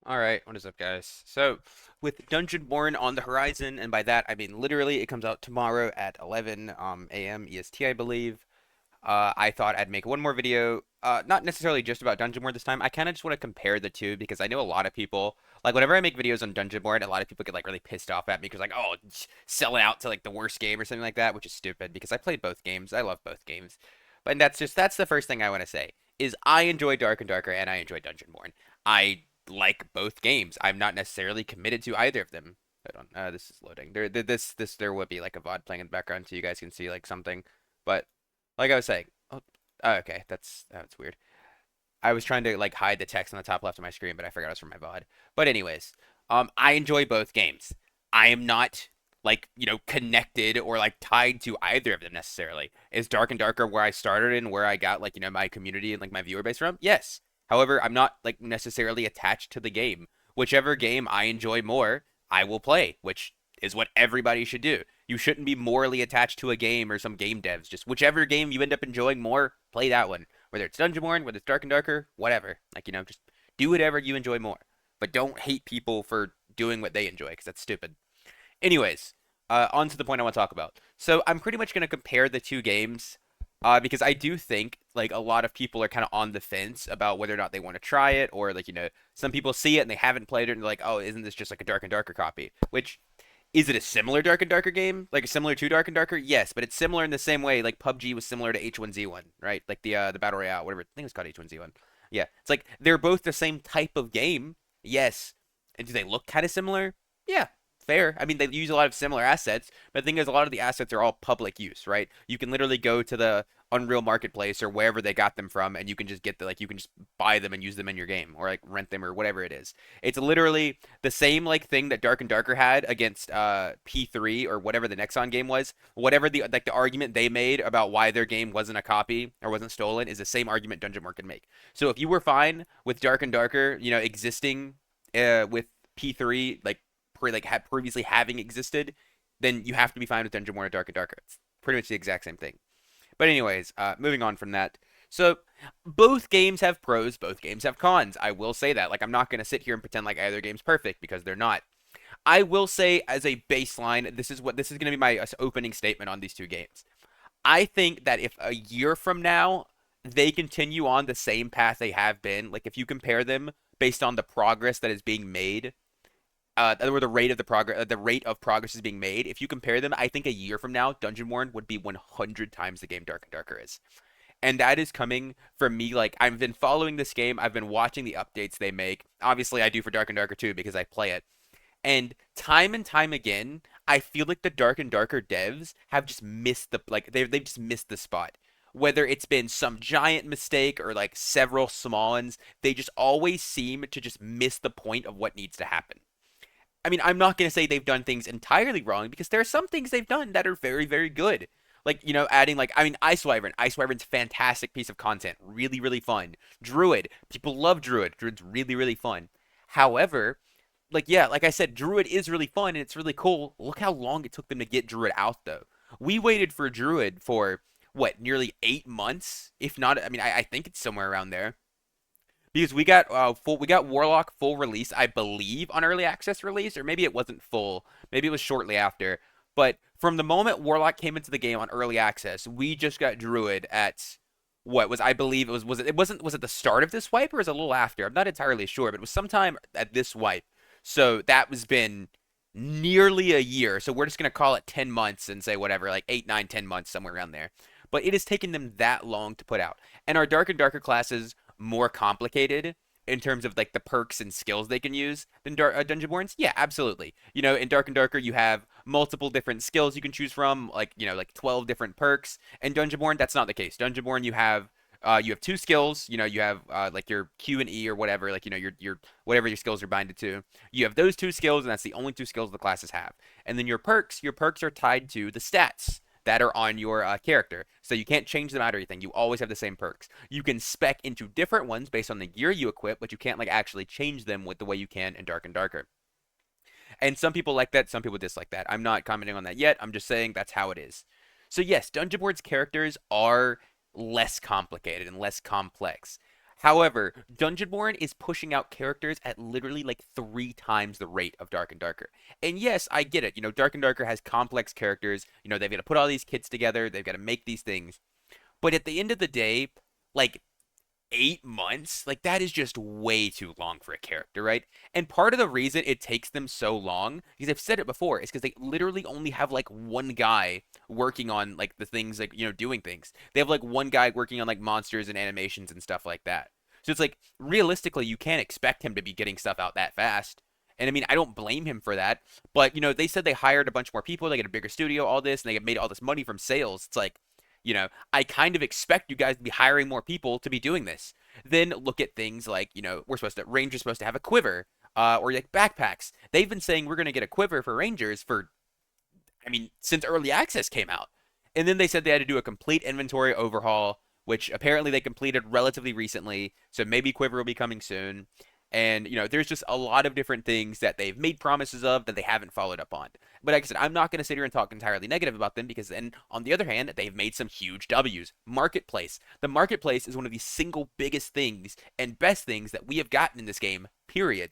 Alright, what is up, guys? So, with Dungeonborne on the horizon, and by that I mean literally, it comes out tomorrow at 11 a.m. EST, I believe. I thought I'd make one more video, not necessarily just about Dungeonborne this time. I kind of just want to compare the two because I know a lot of people, like, whenever I make videos on Dungeonborne, a lot of people get, like, really pissed off at me because, like, oh, selling out to, like, the worst game or something like that, which is stupid because I played both games. I love both games. But that's the first thing I want to say, is I enjoy Dark and Darker and I enjoy Dungeonborne. I like both games. I'm not necessarily committed to either of them. Hold on, this is loading. There would be like a VOD playing in the background so you guys can see like something. But like I was saying, okay, that's weird. I was trying to like hide the text on the top left of my screen, but I forgot it was from my VOD. But anyways, I enjoy both games. I am not like connected or like tied to either of them necessarily. Is Dark and Darker where I started and where I got like my community and like my viewer base from? Yes. However, I'm not like necessarily attached to the game. Whichever game I enjoy more, I will play, which is what everybody should do. You shouldn't be morally attached to a game or some game devs. Just whichever game you end up enjoying more, play that one. Whether it's Dungeonborne, whether it's Dark and Darker, whatever. Like, just do whatever you enjoy more. But don't hate people for doing what they enjoy, because that's stupid. Anyways, on to the point I want to talk about. So I'm pretty much going to compare the two games because I do think like a lot of people are kind of on the fence about whether or not they want to try it, or like some people see it and they haven't played it and they're like, oh, isn't this just like a Dark and Darker copy? Which is it a similar Dark and Darker game? Like similar to Dark and Darker? Yes, but it's similar in the same way like PUBG was similar to H1Z1, right? Like the Battle Royale, whatever. I think it's called H1Z1. Yeah, it's like they're both the same type of game. Yes. And do they look kind of similar? Yeah, fair. I mean, they use a lot of similar assets, but the thing is, a lot of the assets are all public use, right? You can literally go to the Unreal Marketplace or wherever they got them from, and you can just get you can just buy them and use them in your game, or like rent them or whatever it is. It's literally the same like thing that Dark and Darker had against P3 or whatever the Nexon game was. Whatever the argument they made about why their game wasn't a copy or wasn't stolen is the same argument Dungeonborne can make. So if you were fine with Dark and Darker, existing with P3 like had previously having existed, then you have to be fine with Dungeonborne or Dark and Darker. It's pretty much the exact same thing. But anyways, moving on from that. So both games have pros, both games have cons. I will say that. Like I'm not gonna sit here and pretend like either game's perfect because they're not. I will say as a baseline, this is gonna be my opening statement on these two games. I think that if a year from now they continue on the same path they have been, like if you compare them based on the progress that is being made, or the rate of progress is being made. If you compare them, I think a year from now, Dungeonborne would be 100 times the game Dark and Darker is. And that is coming from me. Like I've been following this game. I've been watching the updates they make. Obviously, I do for Dark and Darker too because I play it. And time again, I feel like the Dark and Darker devs have just missed they've just missed the spot. Whether it's been some giant mistake or like several small ones, they just always seem to just miss the point of what needs to happen. I mean, I'm not going to say they've done things entirely wrong because there are some things they've done that are very, very good. Like, adding like I mean Ice Wyvern. Ice Wyvern's fantastic piece of content. Really, really fun. Druid. People love Druid. Druid's really, really fun. However, like yeah, like I said, Druid is really fun and it's really cool. Look how long it took them to get Druid out though. We waited for Druid for what, nearly 8 months? If not, I mean I think it's somewhere around there because we got Warlock full release, I believe, on early access release, or maybe it wasn't full. Maybe it was shortly after. But from the moment Warlock came into the game on early access, we just got Druid at what was I believe was it the start of this wipe or was it a little after? I'm not entirely sure, but it was sometime at this wipe. So that was been nearly a year. So we're just gonna call it 10 months and say whatever, like 8, 9, 10 months, somewwer around there. But it has taken them that long to put out. And our Dark and Darker classes more complicated in terms of like the perks and skills they can use than Dungeonborns? Yeah, absolutely. In Dark and Darker, you have multiple different skills you can choose from, like like 12 different perks. And Dungeonborne, that's not the case. Dungeonborne, you have two skills. You have like your Q and E or whatever, like your whatever your skills are binded to. You have those two skills, and that's the only two skills the classes have. And then your perks are tied to the stats that are on your character. So you can't change them out or anything. You always have the same perks. You can spec into different ones based on the gear you equip, but you can't like actually change them with the way you can in Dark and Darker. And some people like that, some people dislike that. I'm not commenting on that yet. I'm just saying that's how it is. So yes, Dungeon Board's characters are less complicated and less complex. However, Dungeonborne is pushing out characters at literally like 3 times the rate of Dark and Darker. And yes, I get it. Dark and Darker has complex characters. They've got to put all these kits together. They've got to make these things. But at the end of the day, like 8 months, like that is just way too long for a character, right? And part of the reason it takes them so long, because I've said it before, is because they literally only have like one guy working on like the things, like doing things. They have like one guy working on like monsters and animations and stuff like that. So it's like realistically, you can't expect him to be getting stuff out that fast. And I mean, I don't blame him for that. But they said they hired a bunch more people, they get a bigger studio, all this, and they made all this money from sales. It's like, I kind of expect you guys to be hiring more people to be doing this. Then look at things like, Rangers supposed to have a quiver, or like backpacks. They've been saying we're going to get a quiver for Rangers for, I mean, since early access came out. And then they said they had to do a complete inventory overhaul, which apparently they completed relatively recently. So maybe quiver will be coming soon. And, there's just a lot of different things that they've made promises of that they haven't followed up on. But like I said, I'm not going to sit here and talk entirely negative about them, because then, on the other hand, they've made some huge W's. Marketplace. The marketplace is one of the single biggest things and best things that we have gotten in this game, period.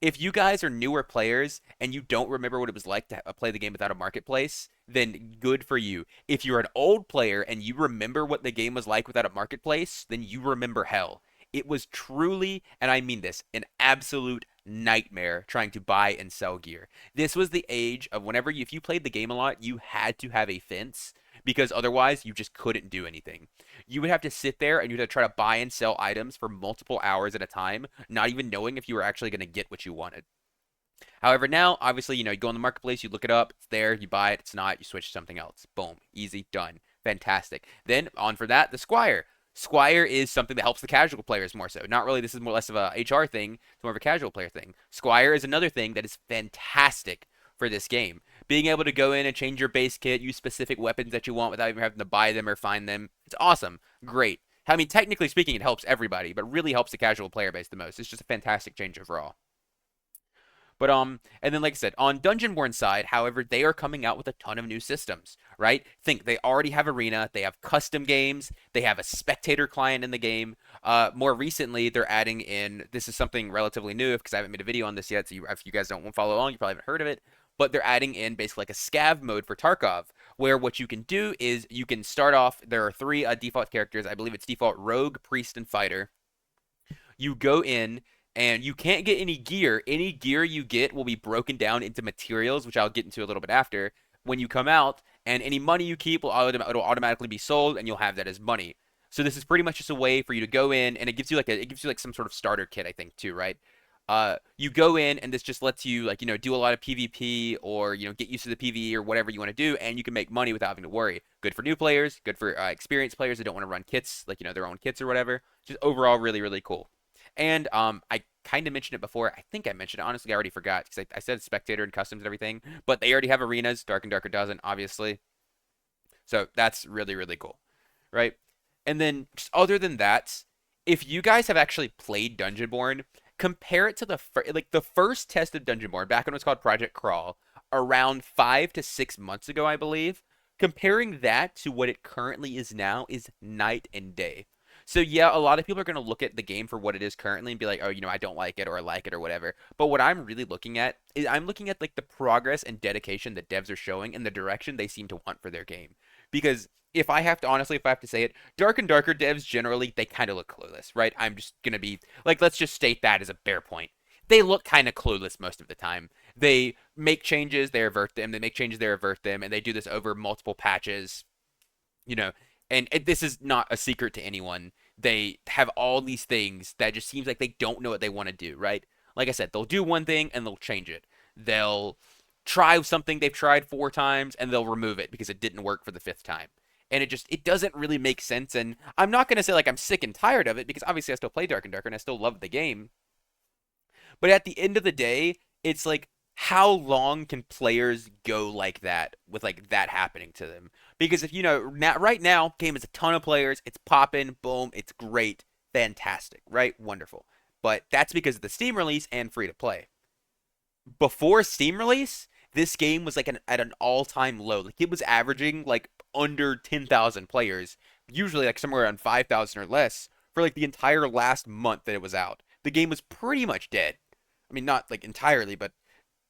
If you guys are newer players and you don't remember what it was like to play the game without a marketplace, then good for you. If you're an old player and you remember what the game was like without a marketplace, then you remember hell. It was truly, and I mean this, an absolute nightmare trying to buy and sell gear. This was the age of whenever if you played the game a lot, you had to have a fence, because otherwise you just couldn't do anything. You would have to sit there and you'd have to try to buy and sell items for multiple hours at a time, not even knowing if you were actually going to get what you wanted. However, now, obviously, you go on the marketplace, you look it up, it's there, you buy it, it's not, you switch to something else. Boom, easy, done. Fantastic. Then, on for that, the Squire. Squire is something that helps the casual players more so. Not really, this is more or less of a HR thing, it's more of a casual player thing. Squire is another thing that is fantastic for this game. Being able to go in and change your base kit, use specific weapons that you want without even having to buy them or find them. It's awesome. Great. I mean, technically speaking, it helps everybody, but really helps the casual player base the most. It's just a fantastic change overall. But and then like I said, on Dungeonborne side, however, they are coming out with a ton of new systems, right? Think they already have Arena, they have custom games, they have a spectator client in the game. More recently, they're adding in, this is something relatively new because I haven't made a video on this yet, so if you guys don't follow along, you probably haven't heard of it. But they're adding in basically like a scav mode for Tarkov, where what you can do is you can start off. There are three default characters. I believe it's default rogue, priest, and fighter. You go in and you can't get any gear. Any gear you get will be broken down into materials, which I'll get into a little bit after, when you come out, and any money you keep will it'll automatically be sold, and you'll have that as money. So this is pretty much just a way for you to go in, and it gives you like some sort of starter kit, I think, too, right? You go in, and this just lets you, like, do a lot of PvP, or get used to the PvE or whatever you want to do, and you can make money without having to worry. Good for new players, good for experienced players that don't want to run kits, like, their own kits or whatever. Just overall really, really cool. And I kind of mentioned it before. I think I mentioned it. Honestly, I already forgot because I said spectator and customs and everything. But they already have arenas. Dark and Darker doesn't, obviously. So that's really, really cool, right? And then, just other than that, if you guys have actually played Dungeonborne, compare it to the first test of Dungeonborne back when it was called Project Crawl, around 5 to 6 months ago, I believe. Comparing that to what it currently is now is night and day. So yeah, a lot of people are going to look at the game for what it is currently and be like, oh, I don't like it, or I like it, or whatever. But what I'm really looking at is I'm looking at like the progress and dedication that devs are showing and the direction they seem to want for their game. Because if I have to honestly, if I have to say it, Dark and Darker devs generally, they kind of look clueless, right? I'm just going to be like, let's just state that as a bare point. They look kind of clueless most of the time. They make changes, they avert them. They make changes, they avert them, and they do this over multiple patches. You know, and this is not a secret to anyone. They have all these things that just seems like they don't know what they want to do, right? Like I said, they'll do one thing and they'll change it. They'll try something they've tried 4 times and they'll remove it because it didn't work for the 5th time. And it doesn't really make sense. And I'm not going to say like I'm sick and tired of it, because obviously I still play Dark and Darker and I still love the game. But at the end of the day, it's like, how long can players go like that with like that happening to them? Because if now, right now, game is a ton of players, it's popping, boom, it's great, fantastic, right? Wonderful. But that's because of the Steam release and free to play. Before Steam release, this game was like at an all-time low. Like it was averaging like under 10,000 players, usually like somewhere around 5,000 or less for like the entire last month that it was out, the game was pretty much dead. I mean, not like entirely, but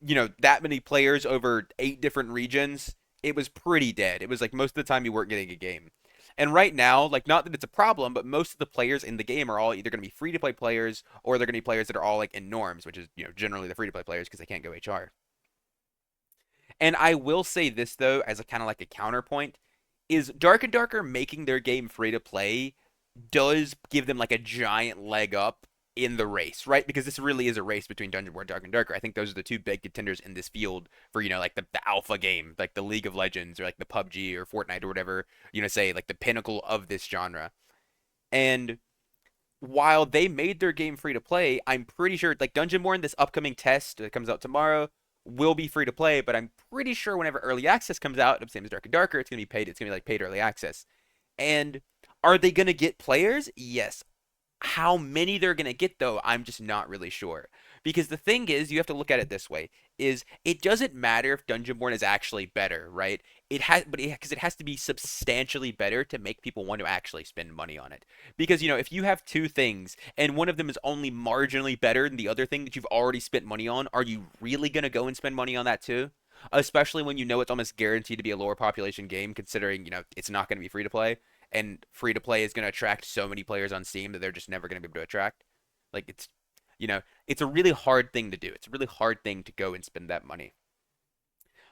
that many players over 8 different regions, it was pretty dead. It was like most of the time you weren't getting a game. And right now, like not that it's a problem, but most of the players in the game are all either going to be free to play players or they're going to be players that are all like in norms, which is generally the free to play players because they can't go HR. And I will say this though, as a kind of like a counterpoint, is Dark and Darker making their game free to play does give them like a giant leg up in the race, right? Because this really is a race between Dungeonborne, Dark and Darker. I think those are the two big contenders in this field for like the alpha game, like the League of Legends or like the PUBG or Fortnite or whatever, say like the pinnacle of this genre. And while they made their game free to play, I'm pretty sure like Dungeonborne, this upcoming test that comes out tomorrow, will be free to play, but I'm pretty sure whenever early access comes out, the same as Dark and Darker, it's gonna be paid. It's gonna be like paid early access. And are they gonna get players? Yes. How many they're going to get though, I'm just not really sure. Because the thing is, you have to look at it this way, is it doesn't matter if Dungeonborne is actually better, right? Because it has to be substantially better to make people want to actually spend money on it. Because, if you have two things and one of them is only marginally better than the other thing that you've already spent money on, are you really going to go and spend money on that too? Especially when it's almost guaranteed to be a lower population game, considering, it's not going to be free to play and free to play is going to attract so many players on Steam that they're just never going to be able to attract. Like it's a really hard thing to do. It's a really hard thing to go and spend that money.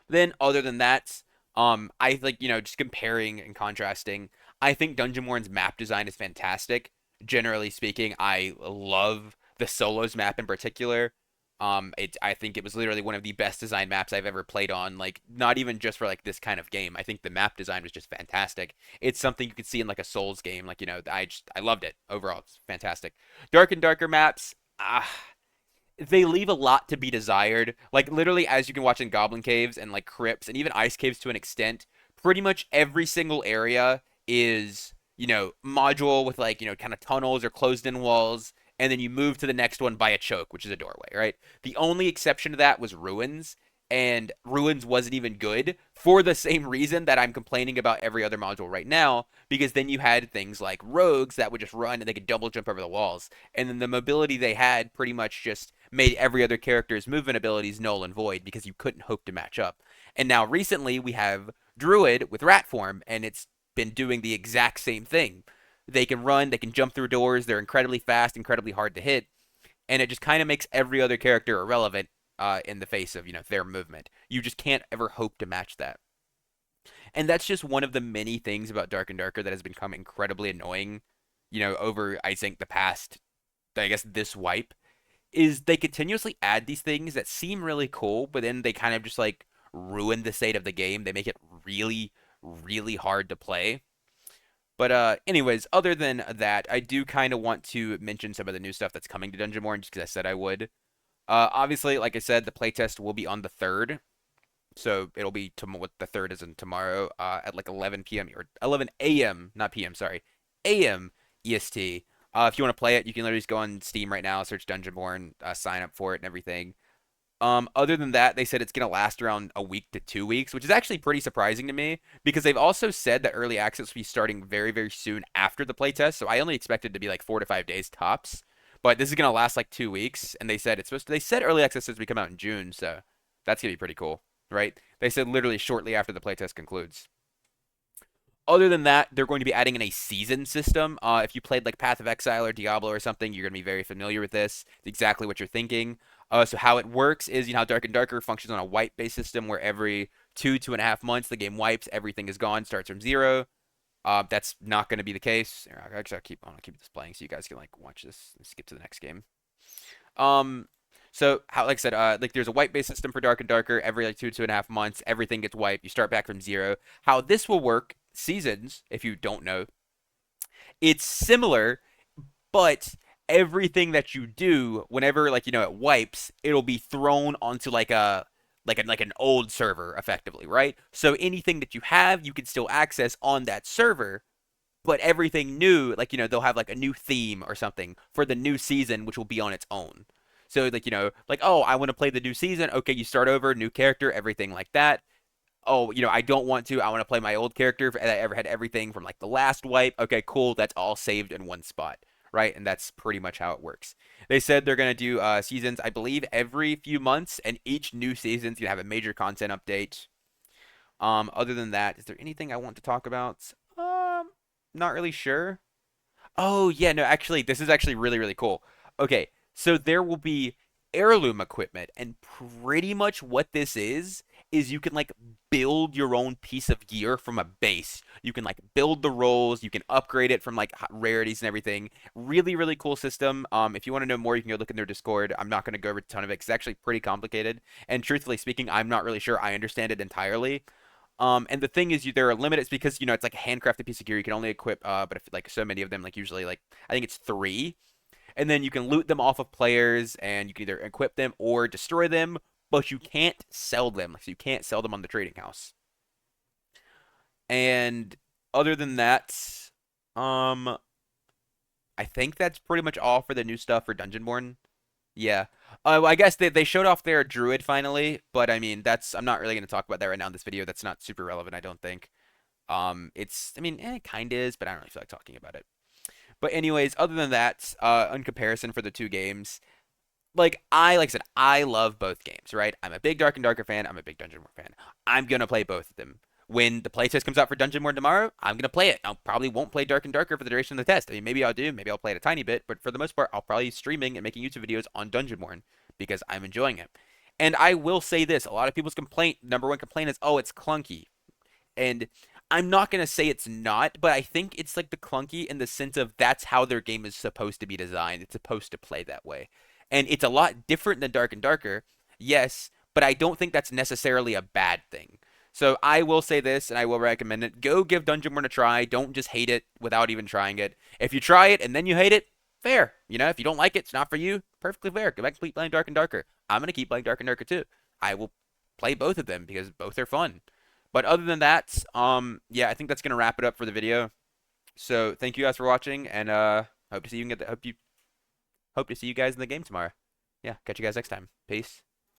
Then other than that, I think just comparing and contrasting, I think Dungeonborne's map design is fantastic. Generally speaking, I love the solos map in particular. I think it was literally one of the best designed maps I've ever played on. Like, not even just for like this kind of game. I think the map design was just fantastic. It's something you could see in like a Souls game. Like, I loved it overall. It's fantastic. Dark and Darker maps. They leave a lot to be desired. Like literally, as you can watch in Goblin Caves and like crypts and even ice caves to an extent, pretty much every single area is module with like kind of tunnels or closed in walls, and then you move to the next one by a choke, which is a doorway, right? The only exception to that was Ruins, and Ruins wasn't even good for the same reason that I'm complaining about every other module right now, because then you had things like rogues that would just run and they could double jump over the walls, and then the mobility they had pretty much just made every other character's movement abilities null and void because you couldn't hope to match up. And now recently we have Druid with rat form, and it's been doing the exact same thing. They can run, they can jump through doors, they're incredibly fast, incredibly hard to hit, and it just kind of makes every other character irrelevant in the face of their movement. You just can't ever hope to match that. And that's just one of the many things about Dark and Darker that has become incredibly annoying, over I think the past, I guess this wipe, is they continuously add these things that seem really cool, but then they kind of just like ruin the state of the game. They make it really, really hard to play. But anyways, other than that, I do kind of want to mention some of the new stuff that's coming to Dungeonborne just because I said I would. Obviously, like I said, the playtest will be on the 3rd. So it'll be what the 3rd is in tomorrow at like 11 p.m. or 11 a.m. not p.m. sorry, a.m. EST. If you want to play it, you can literally just go on Steam right now, search Dungeonborne, sign up for it and everything. Other than that, they said it's going to last around a week to 2 weeks, which is actually pretty surprising to me because they've also said that early access will be starting very, very soon after the playtest. So I only expected it to be like 4 to 5 days tops. But this is going to last like 2 weeks. And they said they said early access is to come out in June. So that's going to be pretty cool, right? They said literally shortly after the playtest concludes. Other than that, they're going to be adding in a season system. If you played like Path of Exile or Diablo or something, you're going to be very familiar with this. It's exactly what you're thinking. So how it works is, how Dark and Darker functions on a wipe-based system where every 2.5 months the game wipes, everything is gone, starts from zero. That's not going to be the case. Actually, I'll keep this playing so you guys can like watch this and skip to the next game. Um, so how, like I said, like there's a wipe-based system for Dark and Darker. Every like 2.5 months, everything gets wiped. You start back from zero. How this will work, seasons, if you don't know, it's similar, but everything that you do, whenever like it wipes, it'll be thrown onto like an old server, effectively, right? So anything that you have, you can still access on that server, but everything new, like they'll have like a new theme or something for the new season, which will be on its own. So like like, oh, I want to play the new season. Okay, you start over, new character, everything like that. Oh, I don't want to. I want to play my old character that ever had everything from like the last wipe. Okay, cool. That's all saved in one spot, right? And that's pretty much how it works. They said they're going to do seasons, I believe, every few months, and each new season's going to have a major content update. Other than that, is there anything I want to talk about? Not really sure. Oh, yeah, no, actually, this is actually really, really cool. Okay, so there will be heirloom equipment, and pretty much what this is you can like build your own piece of gear from a base. You can like build the rolls, you can upgrade it from like rarities and everything. Really, really cool system. If you want to know more, you can go look in their Discord. I'm not going to go over a ton of it 'cause it's actually pretty complicated. And truthfully speaking, I'm not really sure I understand it entirely. And the thing is, there are limits because it's like a handcrafted piece of gear. You can only equip, but if like so many of them, like usually like I think it's three, and then you can loot them off of players, and you can either equip them or destroy them, but you can't sell them. So you can't sell them on the trading house. And other than that, um, I think that's pretty much all for the new stuff for Dungeonborne. Yeah. Well, I guess they showed off their druid finally, but I mean I'm not really going to talk about that right now in this video. That's not super relevant, I don't think. I mean, it kind of is, but I don't really feel like talking about it. But anyways, other than that, in comparison for the two games, like I said, I love both games, right? I'm a big Dark and Darker fan. I'm a big Dungeonborne fan. I'm gonna play both of them. When the playtest comes out for Dungeonborne tomorrow, I'm gonna play it. I probably won't play Dark and Darker for the duration of the test. I mean, maybe I'll do, maybe I'll play it a tiny bit, but for the most part, I'll probably be streaming and making YouTube videos on Dungeonborne because I'm enjoying it. And I will say this: a lot of people's complaint, number one complaint is, oh, it's clunky. And I'm not going to say it's not, but I think it's like the clunky in the sense of that's how their game is supposed to be designed. It's supposed to play that way. And it's a lot different than Dark and Darker, yes, but I don't think that's necessarily a bad thing. So I will say this, and I will recommend it. Go give Dungeonborn a try. Don't just hate it without even trying it. If you try it and then you hate it, fair. If you don't like it, it's not for you. Perfectly fair. Go back and keep playing Dark and Darker. I'm gonna keep playing Dark and Darker too. I will play both of them because both are fun. But other than that, yeah, I think that's gonna wrap it up for the video. So thank you guys for watching, and hope to see you guys in the game tomorrow. Yeah, catch you guys next time. Peace.